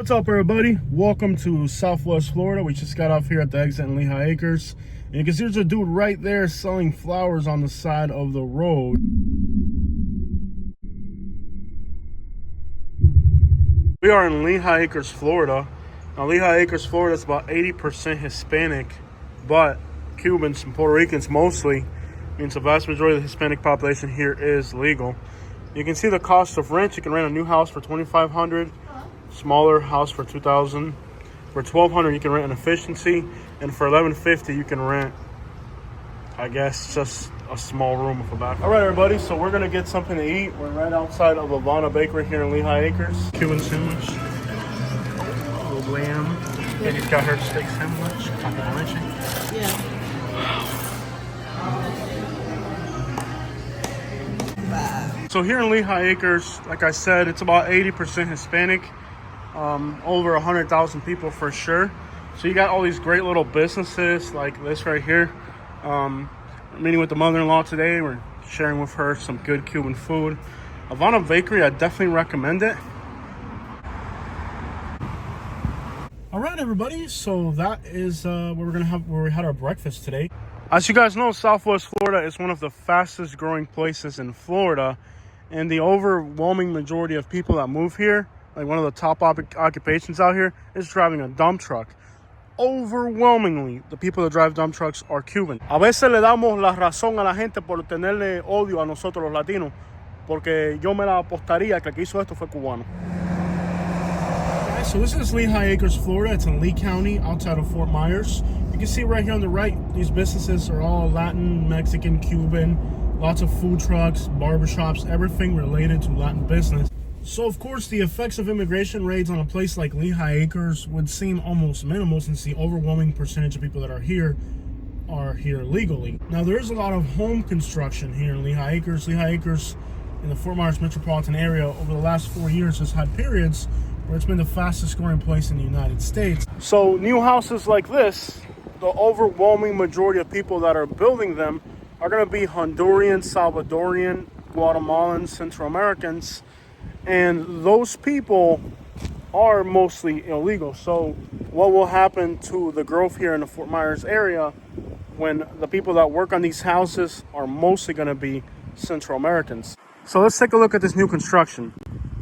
What's up, everybody? Welcome to Southwest Florida. We just got off here at the exit in Lehigh Acres. And you can see there's a dude right there selling flowers on the side of the road. We are in Lehigh Acres, Florida. Now, Lehigh Acres, Florida is about 80% Hispanic, but Cubans and Puerto Ricans mostly. Means the vast majority of the Hispanic population here is legal. You can see the cost of rent. You can rent a new house for $2,500. Smaller house for $2,000. For $1,200 you can rent an efficiency, and for $1,150 you can rent, I guess, just a small room with a bathroom. All right, everybody, so we're gonna get something to eat. We're right outside of Ivana Bakery here in Lehigh Acres. Cuban sandwich, a little lamb. Katie's got her steak sandwich. Yeah. So here in Lehigh Acres, like I said, it's about 80% Hispanic. Over 100,000 people for sure. So you got all these great little businesses like this right here. Meeting with the mother-in-law today. We're sharing with her some good Cuban food. Ivana Bakery, I definitely recommend it. All right, everybody. So that is where we had our breakfast today. As you guys know, Southwest Florida is one of the fastest growing places in Florida, and the overwhelming majority of people that move here, like one of the top occupations out here, is driving a dump truck. Overwhelmingly, the people that drive dump trucks are Cuban. A veces le damos la razón a la gente por tenerle odio a nosotros los latinos, porque yo me la apostaría que el que hizo esto fue cubano. Okay, so this is Lehigh Acres, Florida. It's in Lee County, outside of Fort Myers. You can see right here on the right, these businesses are all Latin, Mexican, Cuban. Lots of food trucks, barbershops, everything related to Latin business. So, of course, the effects of immigration raids on a place like Lehigh Acres would seem almost minimal, since the overwhelming percentage of people that are here legally. Now, there is a lot of home construction here in Lehigh Acres. Lehigh Acres in the Fort Myers metropolitan area over the last 4 years has had periods where it's been the fastest growing place in the United States. So new houses like this, the overwhelming majority of people that are building them are going to be Honduran, Salvadorian, Guatemalan, Central Americans. And those people are mostly illegal. So what will happen to the growth here in the Fort Myers area when the people that work on these houses are mostly going to be Central Americans? So let's take a look at this new construction.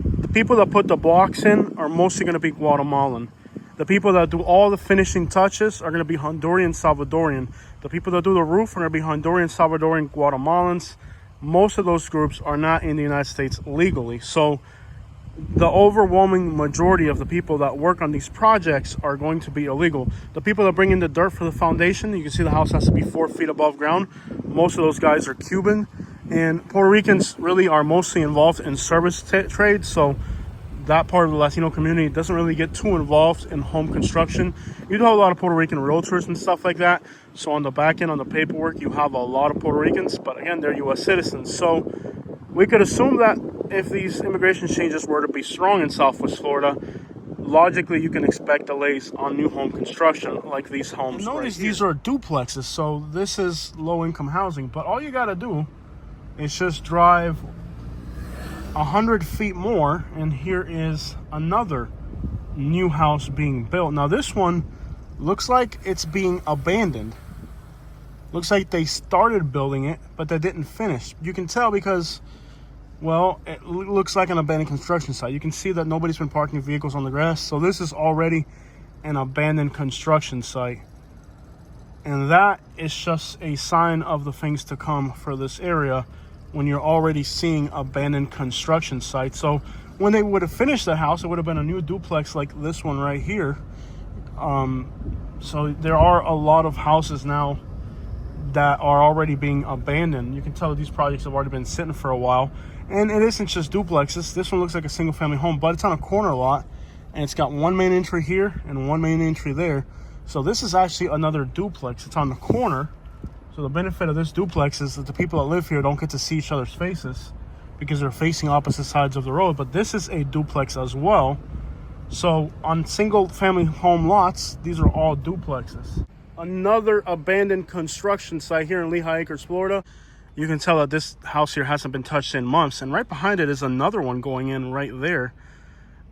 The people that put the blocks in are mostly going to be Guatemalan. The people that do all the finishing touches are going to be Honduran, Salvadorian. The people that do the roof are going to be Honduran, Salvadorian, Guatemalans. Most of those groups are not in the United States legally. So the overwhelming majority of the people that work on these projects are going to be illegal. The people that bring in the dirt for the foundation, you can see the house has to be 4 feet above ground. Most of those guys are Cuban. And Puerto Ricans really are mostly involved in service trade. So that part of the Latino community doesn't really get too involved in home construction. You do have a lot of Puerto Rican realtors and stuff like that. So on the back end, on the paperwork, you have a lot of Puerto Ricans, but again, they're U.S. citizens. So we could assume that if these immigration changes were to be strong in Southwest Florida, logically you can expect delays on new home construction like these homes. Notice these are duplexes, so this is low-income housing. But all you got to do is just drive 100 feet more, and here is another new house being built. Now this one looks like it's being abandoned. Looks like they started building it, but they didn't finish. You can tell because, well, it looks like an abandoned construction site. You can see that nobody's been parking vehicles on the grass. So this is already an abandoned construction site. And that is just a sign of the things to come for this area when you're already seeing abandoned construction sites. So when they would have finished the house, it would have been a new duplex like this one right here. So there are a lot of houses now that are already being abandoned. You can tell these projects have already been sitting for a while. And it isn't just duplexes. This one looks like a single family home, but it's on a corner lot, and it's got one main entry here and one main entry there. So this is actually another duplex. It's on the corner. So the benefit of this duplex is that the people that live here don't get to see each other's faces because they're facing opposite sides of the road. But this is a duplex as well. So on single family home lots, these are all duplexes. Another abandoned construction site here in Lehigh Acres, Florida. You can tell that this house here hasn't been touched in months. And right behind it is another one going in right there.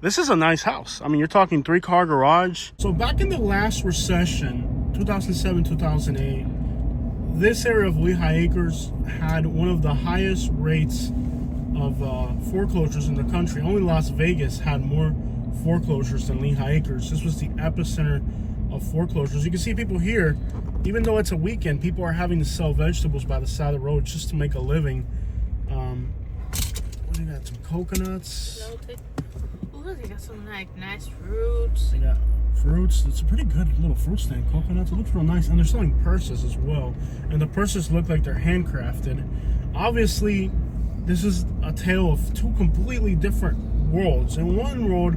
This is a nice house. I mean, you're talking 3-car garage. So back in the last recession, 2007, 2008, this area of Lehigh Acres had one of the highest rates of foreclosures in the country. Only Las Vegas had more foreclosures than Lehigh Acres. This was the epicenter of foreclosures. You can see people here, even though it's a weekend, people are having to sell vegetables by the side of the road just to make a living. What do you got? Some coconuts. Ooh, they got some like nice fruits. They got fruits. It's a pretty good little fruit stand. Coconuts. It looks real nice. And they're selling purses as well. And the purses look like they're handcrafted. Obviously, this is a tale of two completely different worlds. In one world,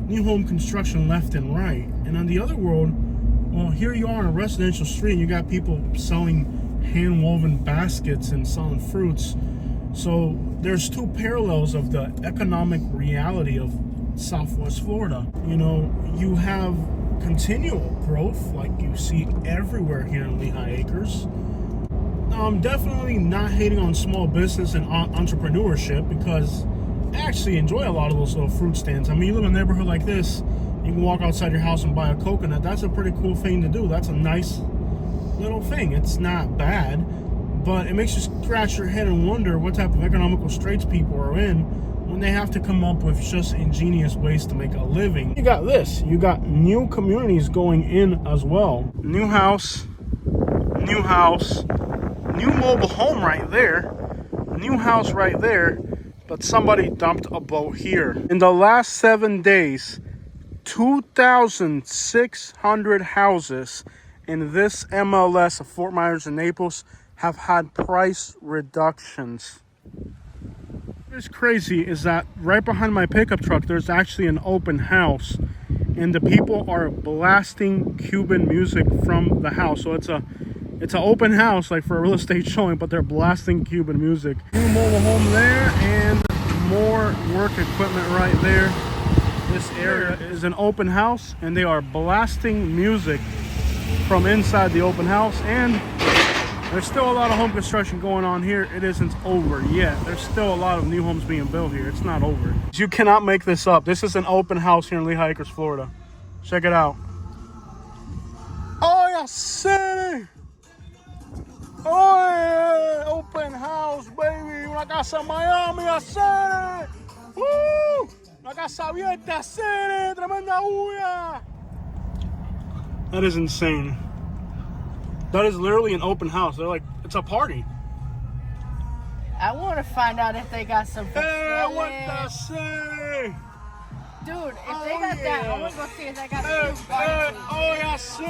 new home construction left and right. And on the other world, well, here you are on a residential street and you got people selling hand-woven baskets and selling fruits. So there's two parallels of the economic reality of Southwest Florida. You know, you have continual growth like you see everywhere here in Lehigh Acres. Now, I'm definitely not hating on small business and entrepreneurship because I actually enjoy a lot of those little fruit stands. I mean, you live in a neighborhood like this, you can walk outside your house and buy a coconut. That's a pretty cool thing to do. That's a nice little thing. It's not bad, but it makes you scratch your head and wonder what type of economical straits people are in when they have to come up with just ingenious ways to make a living. You got this. You got new communities going in as well. New house, new mobile home right there, new house right there, but somebody dumped a boat here. In the last 7 days, 2,600 houses in this MLS of Fort Myers and Naples have had price reductions. What's crazy is that right behind my pickup truck, there's actually an open house, and the people are blasting Cuban music from the house. So it's an open house, like for a real estate showing, but they're blasting Cuban music. New mobile home there, and more work equipment right there. This area is an open house, and they are blasting music from inside the open house. And there's still a lot of home construction going on here. It isn't over yet. There's still a lot of new homes being built here. It's not over. You cannot make this up. This is an open house here in Lehigh Acres, Florida. Check it out. Oh, yeah, city. Oh, yeah. Open house, baby. Una casa en Miami, city. Woo! Una casa abierta, city. Tremenda bulla. That is insane. That is literally an open house. They're like, it's a party. I want to find out if they got some. Hey, what the say? Dude, if they got that, I want to go see if they got some. Oh, yeah, sí.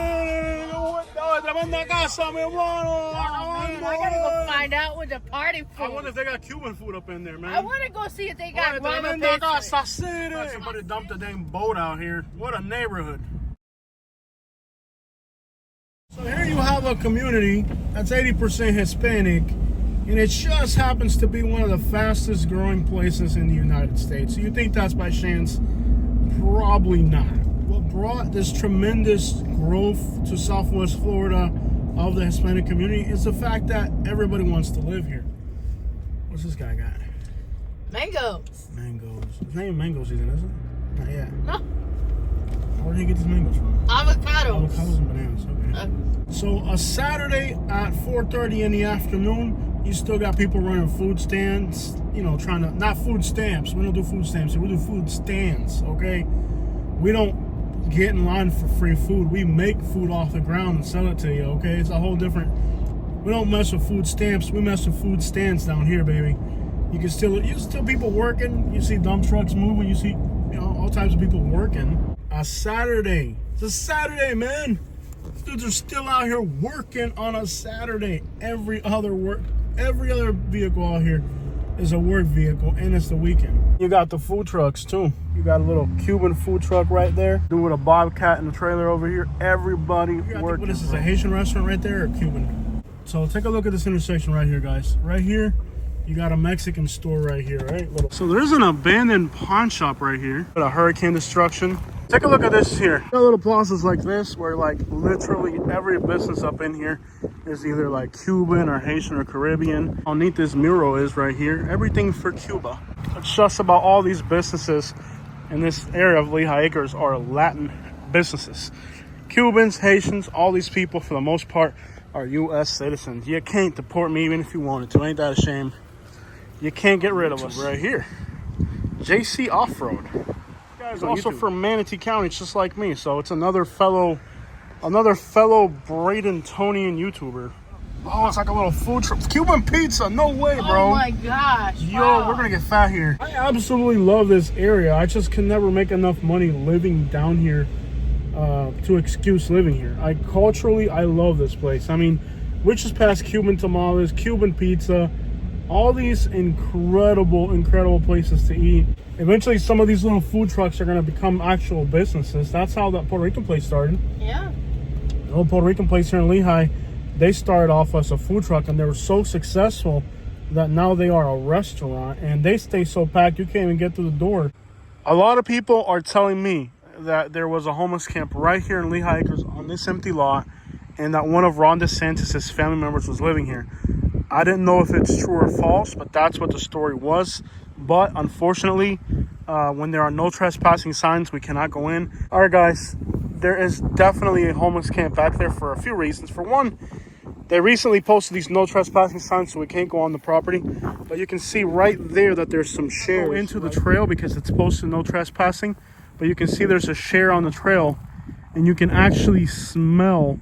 Oh, tremenda casa, mi hermano. Man, I gotta go find out with the party food. I wonder if they got Cuban food up in there, man. I want to go see if they got tremenda casa, pizza. sí. Somebody dumped a dang boat out here. What a neighborhood. So here you have a community that's 80% Hispanic, and it just happens to be one of the fastest growing places in the United States. So you think that's by chance? Probably not. What brought this tremendous growth to Southwest Florida of the Hispanic community is the fact that everybody wants to live here. What's this guy got? Mangoes. Mangoes. It's not even mango season, is it? Not yet. No. Where did he get these mangoes from? Avocados. Avocados and bananas, okay. So a Saturday at 4:30 in the afternoon, you still got people running food stands, you know, trying to, not food stamps. We don't do food stamps here. We do food stands, okay? We don't get in line for free food. We make food off the ground and sell it to you, okay? It's a whole different, we don't mess with food stamps. We mess with food stands down here, baby. You still people working. You see dump trucks moving. You see, you know, all types of people working. A Saturday. It's a Saturday, man. Dudes are still out here working on a Saturday. Every other vehicle out here is a work vehicle, and it's the weekend. You got the food trucks too. You got a little Cuban food truck right there. Dude with a bobcat in the trailer over here. Everybody working. What is this, a Haitian restaurant right there or Cuban? So take a look at this intersection right here, guys. Right here, you got a Mexican store right here, right? So there's an abandoned pawn shop right here. Got a hurricane destruction. Take a look at this here. Got little plazas like this where like literally every business up in here is either like Cuban or Haitian or Caribbean. How neat this mural is right here. Everything for Cuba. It's just about all these businesses in this area of Lehigh Acres are Latin businesses. Cubans, Haitians, all these people for the most part are U.S. citizens. You can't deport me even if you wanted to. Ain't that a shame? You can't get rid of us. Right here, JC Off-Road. Guys, also from Manatee County, just like me. So it's another fellow Bradentonian YouTuber. Oh, it's like a little food truck. Cuban pizza, no way, bro. Oh my gosh. Yo, wow. We're gonna get fat here. I absolutely love this area. I just can never make enough money living down here to excuse living here. I love this place. I mean, we're just past Cuban tamales, Cuban pizza, all these incredible places to eat. Eventually, some of these little food trucks are gonna become actual businesses. That's how that Puerto Rican place started. Yeah. The old Puerto Rican place here in Lehigh, they started off as a food truck, and they were so successful that now they are a restaurant, and they stay so packed you can't even get through the door. A lot of people are telling me that there was a homeless camp right here in Lehigh Acres on this empty lot, and that one of Ron DeSantis' family members was living here. I didn't know if it's true or false, but that's what the story was. But unfortunately, when there are no trespassing signs, we cannot go in. All right, guys, there is definitely a homeless camp back there for a few reasons. For one, they recently posted these no trespassing signs, so we can't go on the property. But you can see right there that there's some share into the trail because it's posted no trespassing. But you can see there's a share on the trail, and you can actually smell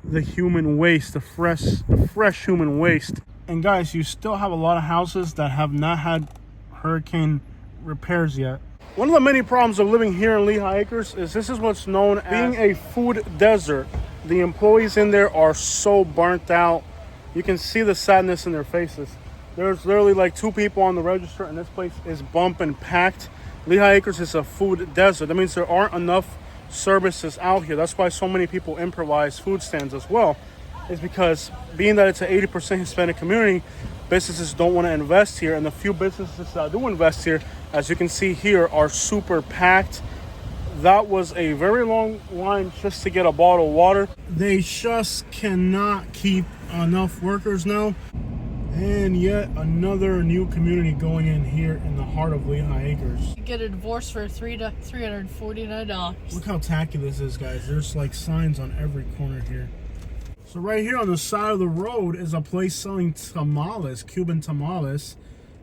the human waste, the fresh human waste. And guys, you still have a lot of houses that have not had hurricane repairs yet. One of the many problems of living here in Lehigh Acres is this is what's known as being a food desert. The employees in there are so burnt out. You can see the sadness in their faces. There's literally like 2 people on the register, and this place is bumping packed. Lehigh Acres is a food desert. That means there aren't enough services out here. That's why so many people improvise food stands as well. It's because being that it's an 80% Hispanic community, businesses don't want to invest here, and the few businesses that do invest here, as you can see here, are super packed. That was a very long line just to get a bottle of water. They just cannot keep enough workers now. And yet another new community going in here in the heart of Lehigh Acres. You get a divorce for $349. Look how tacky this is, guys. There's like signs on every corner here. So right here on the side of the road is a place selling tamales, Cuban tamales.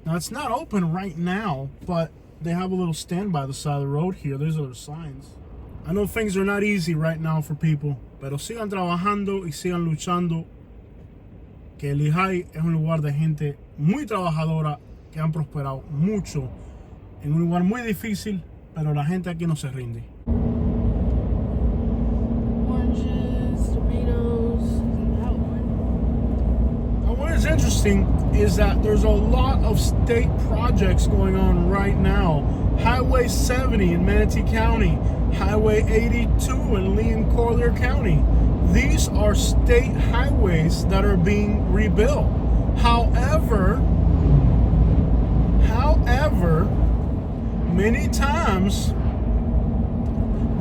Now it's not open right now, but they have a little stand by the side of the road here. Those are the signs. I know things are not easy right now for people, pero sigan trabajando y sigan luchando. Que Lehigh es un lugar de gente muy trabajadora que han prosperado mucho en un lugar muy difícil, pero la gente aquí no se rinde. Oranges, tomatoes, that one. Now, what is interesting is that there's a lot of state projects going on right now. Highway 70 in Manatee County, Highway 82 in Lee and Collier County. These are state highways that are being rebuilt. However, many times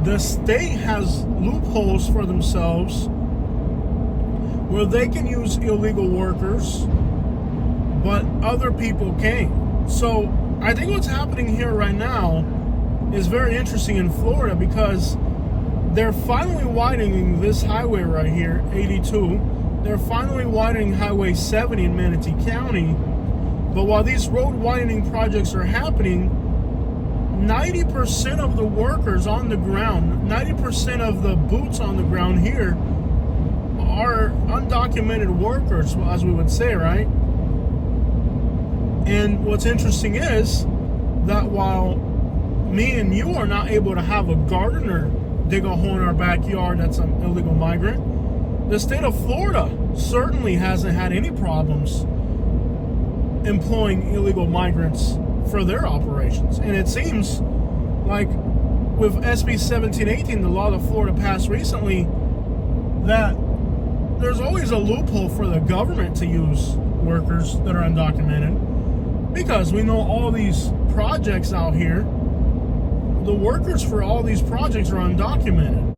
the state has loopholes for themselves where they can use illegal workers, but other people can't. So I think what's happening here right now is very interesting in Florida because they're finally widening this highway right here, 82. They're finally widening Highway 70 in Manatee County. But while these road widening projects are happening, 90% of the workers on the ground, 90% of the boots on the ground here are undocumented workers, as we would say, right? And what's interesting is that while me and you are not able to have a gardener dig a hole in our backyard that's an illegal migrant, the state of Florida certainly hasn't had any problems employing illegal migrants for their operations. And it seems like with SB 1718, the law that Florida passed recently, that there's always a loophole for the government to use workers that are undocumented, because we know all these projects out here, the workers for all these projects are undocumented.